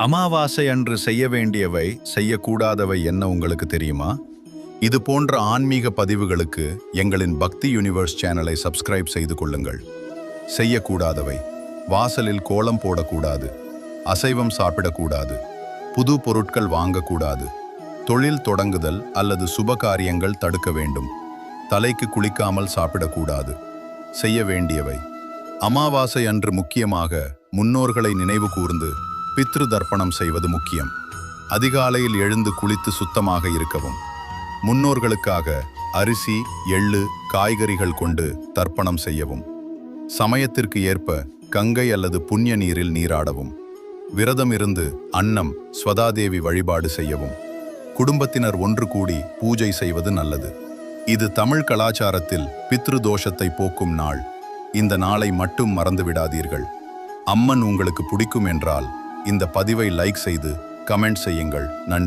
அமாவாசை அன்று செய்ய வேண்டியவை செய்யக்கூடாதவை என்ன உங்களுக்கு தெரியுமா? இது போன்ற ஆன்மீக பதிவுகளுக்கு எங்களின் பக்தி யூனிவர்ஸ் சேனலை சப்ஸ்கிரைப் செய்து கொள்ளுங்கள். செய்யக்கூடாதவை: வாசலில் கோலம் போடக்கூடாது, அசைவம் சாப்பிடக்கூடாது, புது பொருட்கள் வாங்கக்கூடாது, தொழில் தொடங்குதல் அல்லது சுப காரியங்கள் தடுக்க வேண்டும், தலைக்கு குளிக்காமல் சாப்பிடக்கூடாது. செய்ய வேண்டியவை: அமாவாசை அன்று முக்கியமாக முன்னோர்களை நினைவு கூர்ந்து பித்ரு தர்ப்பணம் செய்வது முக்கியம். அதிகாலையில் எழுந்து குளித்து சுத்தமாக இருக்கவும். முன்னோர்களுக்காக அரிசி, எள்ளு, காய்கறிகள் கொண்டு தர்ப்பணம் செய்யவும். சமயத்திற்கு ஏற்ப கங்கை அல்லது புண்ணிய நீரில் நீராடவும். விரதம் இருந்து அன்னம், ஸ்வதாதேவி வழிபாடு செய்யவும். குடும்பத்தினர் ஒன்று கூடி பூஜை செய்வது நல்லது. இது தமிழ் கலாச்சாரத்தில் பித்ரு தோஷத்தை போக்கும் நாள். இந்த நாளை மட்டும் மறந்துவிடாதீர்கள். அம்மன் உங்களுக்கு பிடிக்கும் என்றால் இந்த பதிவை லைக் செய்து கமெண்ட் செய்யுங்கள். நன்றி.